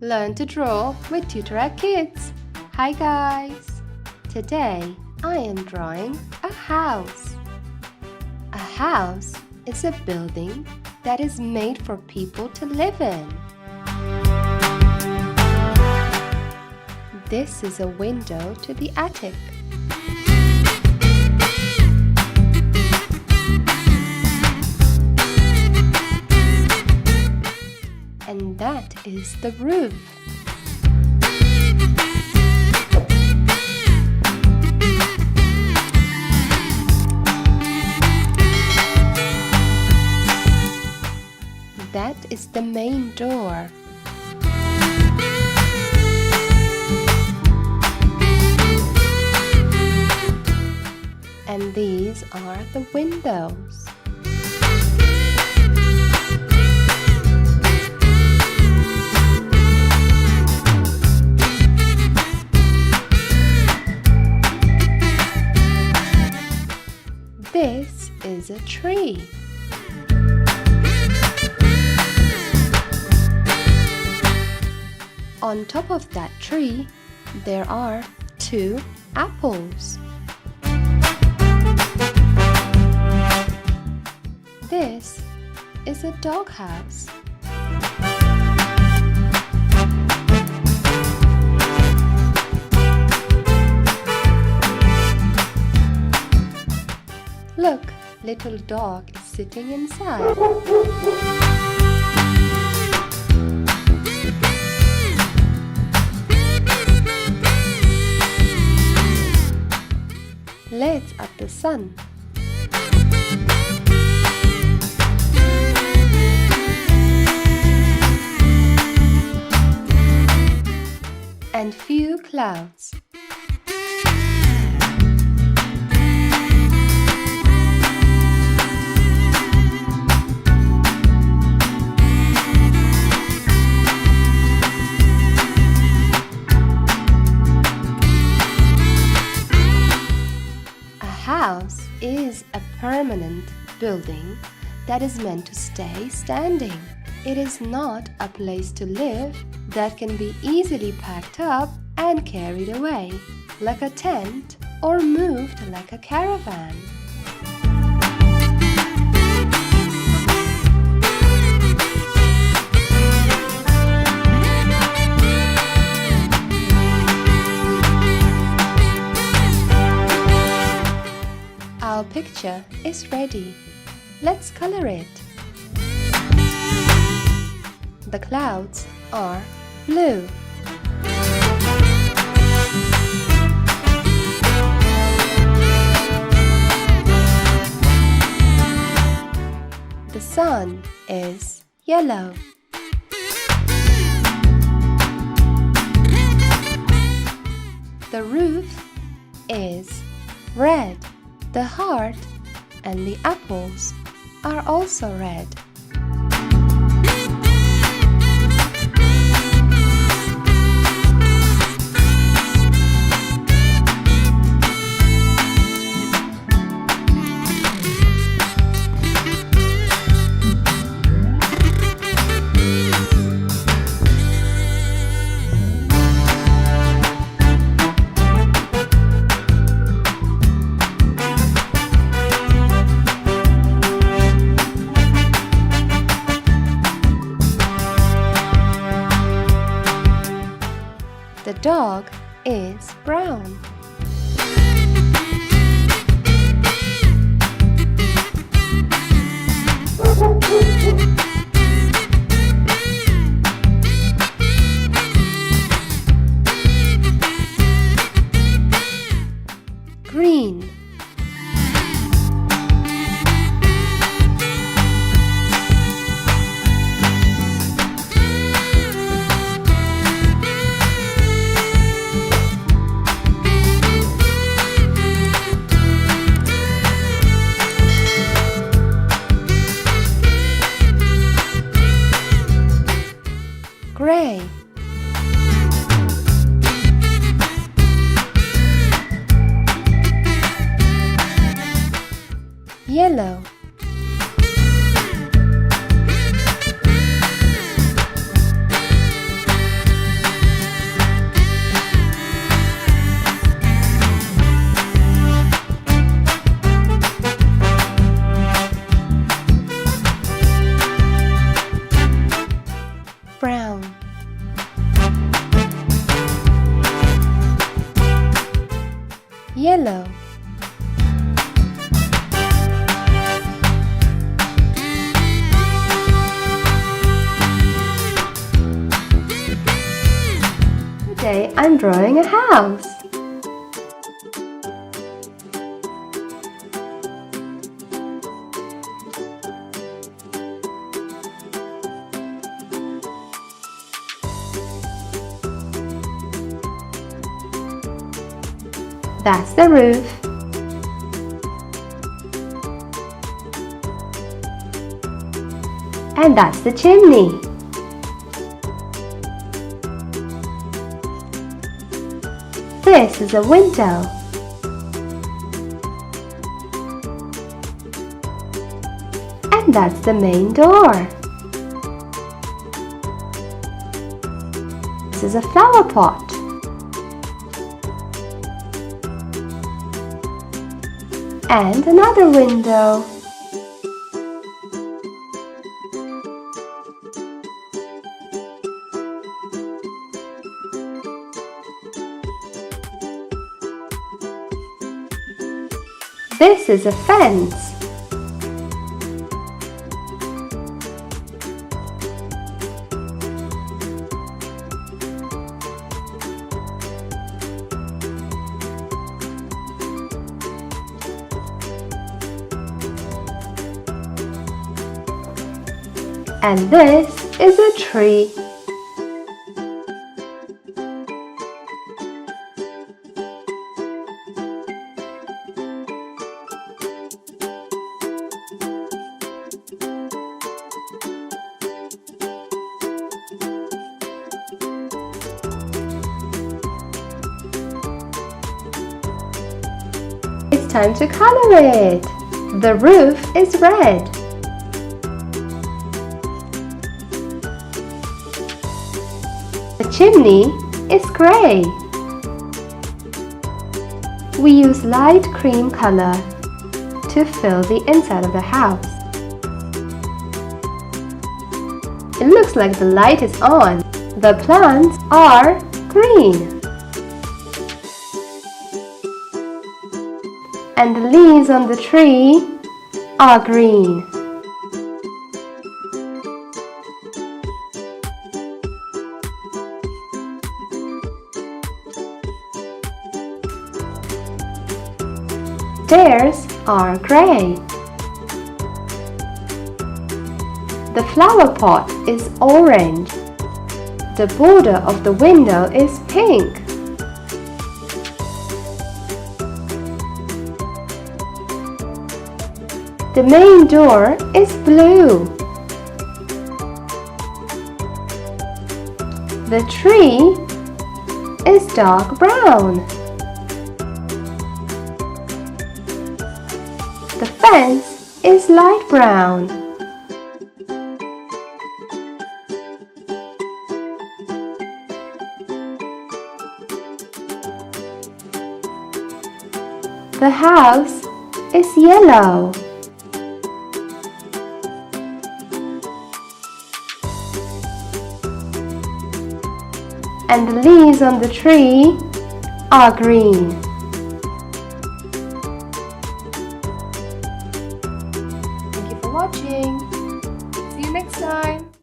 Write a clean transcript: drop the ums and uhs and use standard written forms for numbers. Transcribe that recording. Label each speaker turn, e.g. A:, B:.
A: Learn to draw with Tutoract Kids. Hi guys! Today I am drawing a house. A house is a building that is made for people to live in. This is a window to the attic. And that is the roof. That is the main door. And these are the windows. This is a tree. On top of that tree, there are 2 apples. This is a doghouse. Look, little dog is sitting inside. Let's at the sun. And few clouds. House is a permanent building that is meant to stay standing. It is not a place to live that can be easily packed up and carried away, like a tent, or moved like a caravan. Our picture is ready. Let's color it. The clouds are blue. The sun is yellow. The roof is red. The heart and the apples are also red. The dog is brown. Green. Gray. Yellow. yellow. Today I'm drawing a house. That's the roof. And that's the chimney. This is a window. And that's the main door. This is a flower pot. And another window. This is a fence. And this is a tree. It's time to color it. The roof is red. The chimney is gray. We use light cream color to fill the inside of the house. It looks like the light is on. The plants are green. And the leaves on the tree are green. Stairs are gray. The flower pot is orange. The border of the window is pink. The main door is blue. The tree is dark brown. The fence is light brown. The house is yellow. And the leaves on the tree are green. Thank you for watching. See you next time.